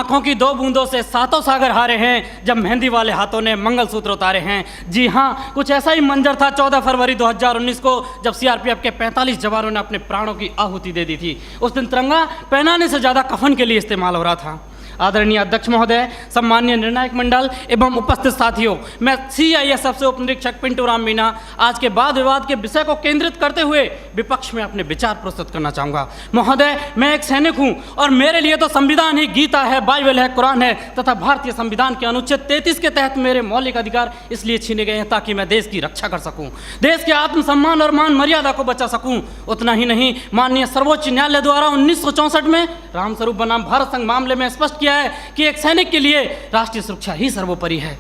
आंखों की 2 बूंदों से 7 सागर हारे हैं, जब मेहंदी वाले हाथों ने मंगलसूत्र उतारे हैं। जी हाँ, कुछ ऐसा ही मंजर था 14 फरवरी 2019 को, जब सीआरपीएफ के 45 जवानों ने अपने प्राणों की आहुति दे दी थी। उस दिन तिरंगा पहनाने से ज़्यादा कफन के लिए इस्तेमाल हो रहा था। आदरणीय अध्यक्ष महोदय, सम्मानीय निर्णायक मंडल एवं उपस्थित साथियों, मैं सीआईएसएफ से उप निरीक्षक पिंटू राम मीना आज के वाद विवाद के विषय को केंद्रित करते हुए विपक्ष में अपने विचार प्रस्तुत करना चाहूँगा। महोदय, मैं एक सैनिक हूँ और मेरे लिए तो संविधान ही गीता है, बाइबल है, कुरान है तथा भारतीय संविधान के अनुच्छेद 33 के तहत मेरे मौलिक अधिकार इसलिए छीने गए हैं ताकि मैं देश की रक्षा कर सकूँ, देश के आत्मसम्मान और मान मर्यादा को बचा सकूँ। उतना ही नहीं, माननीय सर्वोच्च न्यायालय द्वारा 1964 में रामस्वरूप बनाम भारत संघ मामले में स्पष्ट किया है कि एक सैनिक के लिए राष्ट्रीय सुरक्षा ही सर्वोपरि है।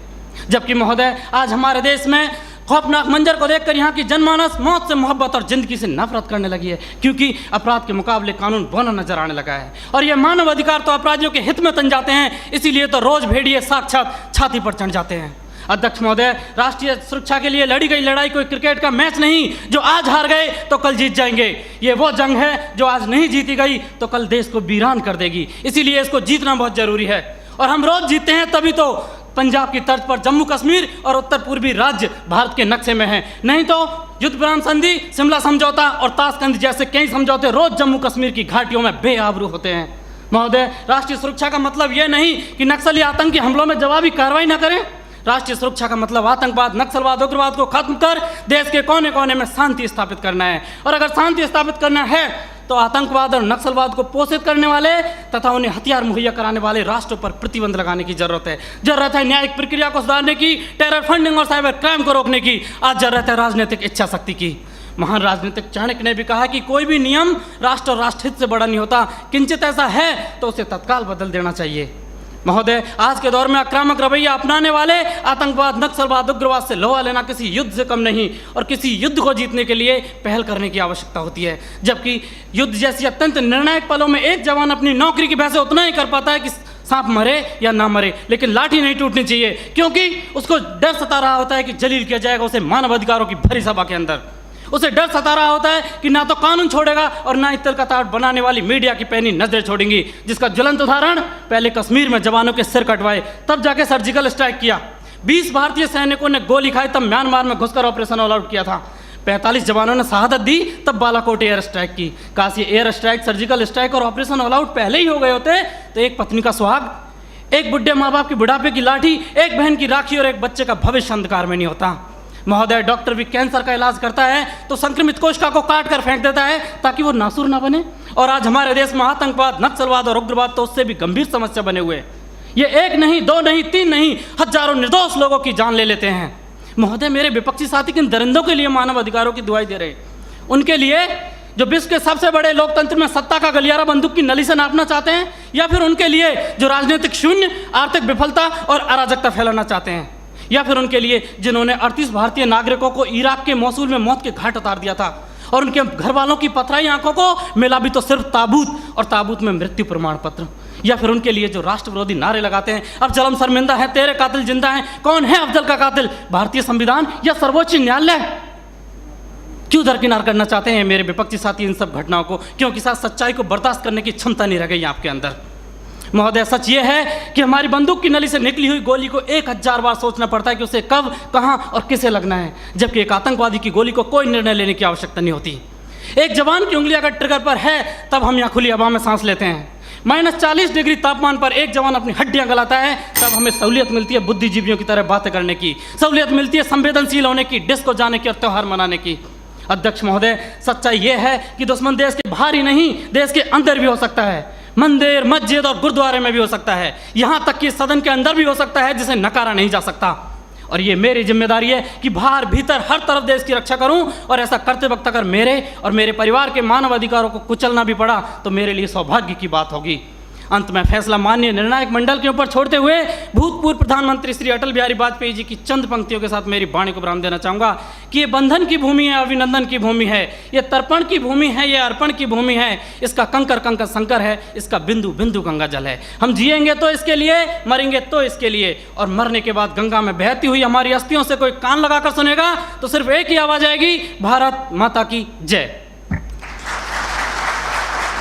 जबकि महोदय, आज हमारे देश में खौफनाक मंजर को देखकर यहाँ की जनमानस मौत से मोहब्बत और जिंदगी से नफरत करने लगी है, क्योंकि अपराध के मुकाबले कानून बौना नजर आने लगा है। और ये मानव अधिकार तो अपराधियों के हित में तन जाते हैं, इसीलिए तो रोज भेड़िए साक्षात छाती पर चढ़ जाते हैं। अध्यक्ष महोदय, राष्ट्रीय सुरक्षा के लिए लड़ी गई लड़ाई कोई क्रिकेट का मैच नहीं जो आज हार गए तो कल जीत जाएंगे। ये वो जंग है जो आज नहीं जीती गई तो कल देश को वीरान कर देगी, इसीलिए इसको जीतना बहुत जरूरी है। और हम रोज जीतते हैं तभी तो पंजाब की तर्ज पर जम्मू कश्मीर और उत्तर पूर्वी राज्य भारत के नक्शे में हैं, नहीं तो युद्ध विराम संधि, शिमला समझौता और ताशकंद जैसे कई समझौते रोज जम्मू कश्मीर की घाटियों में बेआबरू होते हैं। महोदय, राष्ट्रीय सुरक्षा का मतलब यह नहीं कि नक्सली आतंकी हमलों में जवाबी कार्रवाई न करें। राष्ट्रीय सुरक्षा का मतलब आतंकवाद, नक्सलवाद, उग्रवाद को खत्म कर देश के कोने कोने में शांति स्थापित करना है। और अगर शांति स्थापित करना है तो आतंकवाद और नक्सलवाद को पोषित करने वाले तथा उन्हें हथियार मुहैया कराने वाले राष्ट्रों पर प्रतिबंध लगाने की जरूरत है। जरूरत है न्यायिक प्रक्रिया को सुधारने की, टेरर फंडिंग और साइबर क्राइम को रोकने की। आज जरूरत है राजनीतिक इच्छा शक्ति की। महान राजनीतिक चाणक्य ने भी कहा कि कोई भी नियम राष्ट्र और राष्ट्रहित से बड़ा नहीं होता, किंचित ऐसा है तो उसे तत्काल बदल देना चाहिए। महोदय, आज के दौर में आक्रामक रवैया अपनाने वाले आतंकवाद, नक्सलवाद, उग्रवाद से लोहा लेना किसी युद्ध से कम नहीं, और किसी युद्ध को जीतने के लिए पहल करने की आवश्यकता होती है। जबकि युद्ध जैसी अत्यंत निर्णायक पलों में एक जवान अपनी नौकरी की वजह से उतना ही कर पाता है कि सांप मरे या ना मरे, लेकिन लाठी नहीं टूटनी चाहिए, क्योंकि उसको डर सता रहा होता है कि जलील किया जाएगा उसे मानव अधिकारों की भरी सभा के अंदर। उसे डर सता रहा होता है कि ना तो कानून छोड़ेगा और ना ही तिल का ताड़ बनाने वाली मीडिया की पैनी नजरें छोड़ेंगी, जिसका ज्वलंत उदाहरण पहले कश्मीर में जवानों के सिर कटवाए, तब जाके सर्जिकल स्ट्राइक किया। 20 भारतीय सैनिकों ने गोली खाई, तब म्यांमार में घुसकर ऑपरेशन ऑल आउट किया था। 45 जवानों ने शहादत दी, तब बालाकोट एयर स्ट्राइक की। काश ये एयर स्ट्राइक, सर्जिकल स्ट्राइक और ऑपरेशन ऑल आउट पहले ही हो गए होते तो एक पत्नी का सुहाग, एक बुढ़े माँ बाप की बुढ़ापे की लाठी, एक बहन की राखी और एक बच्चे का भविष्य अंधकार में नहीं होता। महोदय, डॉक्टर भी कैंसर का इलाज करता है तो संक्रमित कोशिका को काट कर फेंक देता है ताकि वो नासूर ना बने, और आज हमारे देश में आतंकवाद, नक्सलवाद और उग्रवाद तो उससे भी गंभीर समस्या बने हुए। ये 1 नहीं, 2 नहीं, 3 नहीं, हजारों निर्दोष लोगों की जान ले लेते हैं। महोदय, मेरे विपक्षी साथी किन दरिंदों के लिए मानव अधिकारों की दुआई दे रहे हैं? उनके लिए जो विश्व के सबसे बड़े लोकतंत्र में सत्ता का गलियारा बंदूक की नली से नापना चाहते हैं, या फिर उनके लिए जो राजनीतिक शून्य, आर्थिक विफलता और अराजकता फैलाना चाहते हैं, या फिर उनके लिए जिन्होंने 38 भारतीय नागरिकों को इराक के मौसूल में मौत के घाट उतार दिया था और उनके घर वालों की पथराई आंखों को मिला भी तो सिर्फ ताबूत, और ताबूत में मृत्यु प्रमाण पत्र, या फिर उनके लिए जो राष्ट्र विरोधी नारे लगाते हैं, अब जलम शर्मिंदा है, तेरे कातिल जिंदा हैं, कौन है अफजल का कातिल, भारतीय संविधान या सर्वोच्च न्यायालय? क्यों दरकिनार करना चाहते हैं मेरे विपक्षी साथी इन सब घटनाओं को? क्योंकि साथ सच्चाई को बर्दाश्त करने की क्षमता नहीं रह गई आपके अंदर। महोदय, सच ये है कि हमारी बंदूक की नली से निकली हुई गोली को 1000 बार सोचना पड़ता है कि उसे कब, कहां और किसे लगना है, जबकि एक आतंकवादी की गोली को कोई निर्णय लेने की आवश्यकता नहीं होती। एक जवान की उंगली अगर ट्रिगर पर है तब हम यहाँ खुली हवा में सांस लेते हैं। -40 डिग्री तापमान पर एक जवान अपनी हड्डियां गलाता है, तब हमें सहूलियत मिलती है बुद्धिजीवियों की तरह बातें करने की, सहूलियत मिलती है संवेदनशील होने की, डिस्को जाने की और त्यौहार मनाने की। अध्यक्ष महोदय, सच्चाई यह है कि दुश्मन देश के बाहर ही नहीं, देश के अंदर भी हो सकता है। मंदिर, मस्जिद और गुरुद्वारे में भी हो सकता है, यहाँ तक कि सदन के अंदर भी हो सकता है, जिसे नकारा नहीं जा सकता। और ये मेरी जिम्मेदारी है कि बाहर भीतर हर तरफ देश की रक्षा करूं, और ऐसा करते वक्त अगर मेरे और मेरे परिवार के मानव अधिकारों को कुचलना भी पड़ा तो मेरे लिए सौभाग्य की बात होगी। अंत में फैसला माननीय निर्णायक मंडल के ऊपर छोड़ते हुए भूतपूर्व प्रधानमंत्री श्री अटल बिहारी वाजपेयी जी की चंद पंक्तियों के साथ मेरी वाणी को विराम देना चाहूँगा कि ये बंधन की भूमि है, अभिनंदन की भूमि है, ये तर्पण की भूमि है, ये अर्पण की भूमि है, इसका कंकर कंकर शंकर है, इसका बिंदु बिंदु गंगा जल है। हम जिएंगे तो इसके लिए, मरेंगे तो इसके लिए, और मरने के बाद गंगा में बहती हुई हमारी अस्थियों से कोई कान लगाकर सुनेगा तो सिर्फ एक ही आवाज़ आएगी, भारत माता की जय।